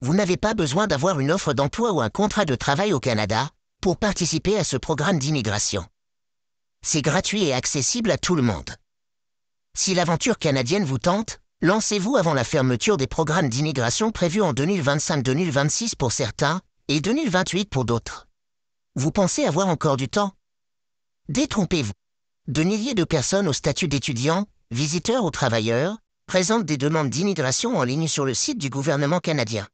Vous n'avez pas besoin d'avoir une offre d'emploi ou un contrat de travail au Canada pour participer à ce programme d'immigration. C'est gratuit et accessible à tout le monde. Si l'aventure canadienne vous tente, lancez-vous avant la fermeture des programmes d'immigration prévus en 2025-2026 pour certains et 2028 pour d'autres. Vous pensez avoir encore du temps? Détrompez-vous. De milliers de personnes au statut d'étudiants, visiteurs ou travailleurs, présentent des demandes d'immigration en ligne sur le site du gouvernement canadien.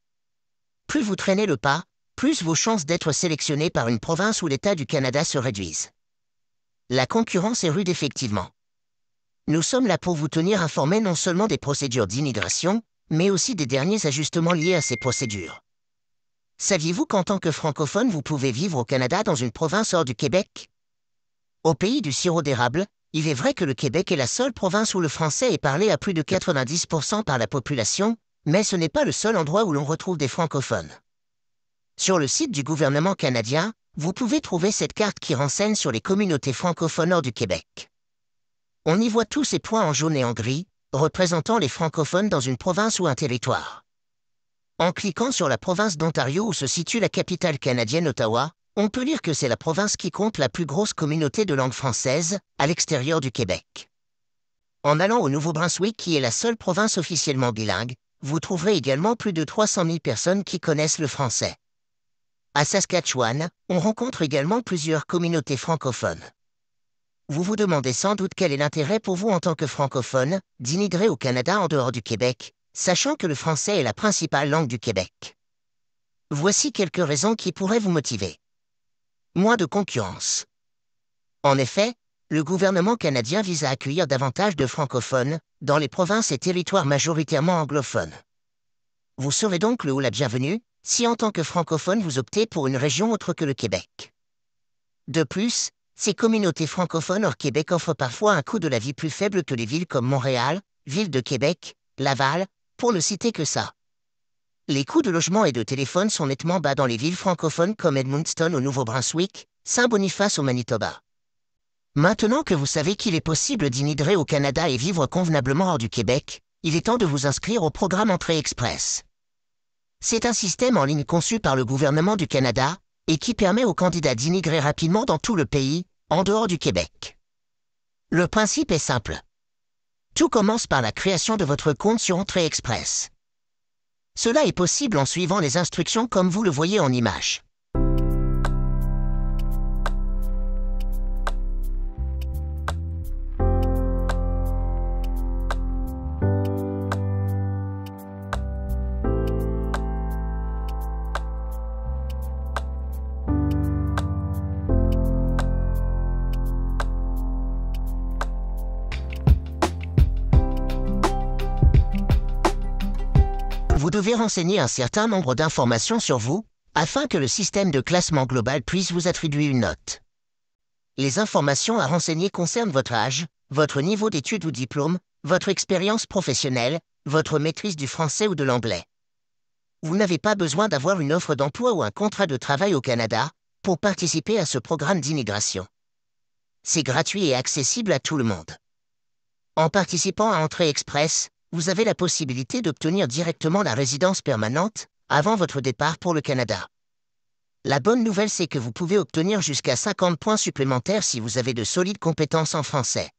Plus vous traînez le pas, plus vos chances d'être sélectionné par une province ou l'État du Canada se réduisent. La concurrence est rude effectivement. Nous sommes là pour vous tenir informés non seulement des procédures d'immigration, mais aussi des derniers ajustements liés à ces procédures. Saviez-vous qu'en tant que francophone vous pouvez vivre au Canada dans une province hors du Québec? Au pays du sirop d'érable, il est vrai que le Québec est la seule province où le français est parlé à plus de 90% par la population, mais ce n'est pas le seul endroit où l'on retrouve des francophones. Sur le site du gouvernement canadien, vous pouvez trouver cette carte qui renseigne sur les communautés francophones hors du Québec. On y voit tous ces points en jaune et en gris, représentant les francophones dans une province ou un territoire. En cliquant sur la province d'Ontario où se situe la capitale canadienne Ottawa, on peut lire que c'est la province qui compte la plus grosse communauté de langue française, à l'extérieur du Québec. En allant au Nouveau-Brunswick qui est la seule province officiellement bilingue, vous trouverez également plus de 300 000 personnes qui connaissent le français. À Saskatchewan, on rencontre également plusieurs communautés francophones. Vous vous demandez sans doute quel est l'intérêt pour vous en tant que francophone d'immigrer au Canada en dehors du Québec, sachant que le français est la principale langue du Québec. Voici quelques raisons qui pourraient vous motiver. Moins de concurrence. En effet, le gouvernement canadien vise à accueillir davantage de francophones dans les provinces et territoires majoritairement anglophones. Vous serez donc le ou la bienvenue si en tant que francophone vous optez pour une région autre que le Québec. De plus, ces communautés francophones hors Québec offrent parfois un coût de la vie plus faible que les villes comme Montréal, Ville de Québec, Laval, pour ne citer que ça. Les coûts de logement et de téléphone sont nettement bas dans les villes francophones comme Edmundston au Nouveau-Brunswick, Saint-Boniface au Manitoba. Maintenant que vous savez qu'il est possible d'immigrer au Canada et vivre convenablement hors du Québec, il est temps de vous inscrire au programme Entrée Express. C'est un système en ligne conçu par le gouvernement du Canada et qui permet aux candidats d'immigrer rapidement dans tout le pays, en dehors du Québec. Le principe est simple. Tout commence par la création de votre compte sur Entrée Express. Cela est possible en suivant les instructions comme vous le voyez en image. Vous devez renseigner un certain nombre d'informations sur vous, afin que le système de classement global puisse vous attribuer une note. Les informations à renseigner concernent votre âge, votre niveau d'études ou diplôme, votre expérience professionnelle, votre maîtrise du français ou de l'anglais. Vous n'avez pas besoin d'avoir une offre d'emploi ou un contrat de travail au Canada pour participer à ce programme d'immigration. C'est gratuit et accessible à tout le monde. En participant à Entrée Express, vous avez la possibilité d'obtenir directement la résidence permanente avant votre départ pour le Canada. La bonne nouvelle, c'est que vous pouvez obtenir jusqu'à 50 points supplémentaires si vous avez de solides compétences en français.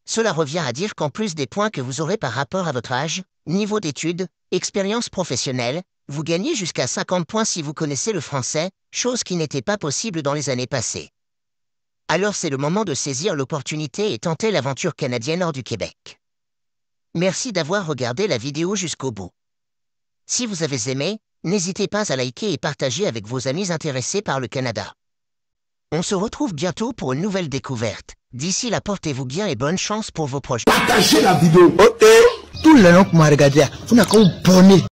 Cela revient à dire qu'en plus des points que vous aurez par rapport à votre âge, niveau d'études, expérience professionnelle, vous gagnez jusqu'à 50 points si vous connaissez le français, chose qui n'était pas possible dans les années passées. Alors c'est le moment de saisir l'opportunité et tenter l'aventure canadienne hors du Québec. Merci d'avoir regardé la vidéo jusqu'au bout. Si vous avez aimé, n'hésitez pas à liker et partager avec vos amis intéressés par le Canada. On se retrouve bientôt pour une nouvelle découverte. D'ici là, portez-vous bien et bonne chance pour vos projets. Partagez la vidéo. Tout le long que vous regardez, vous n'avez qu'à vous abonner.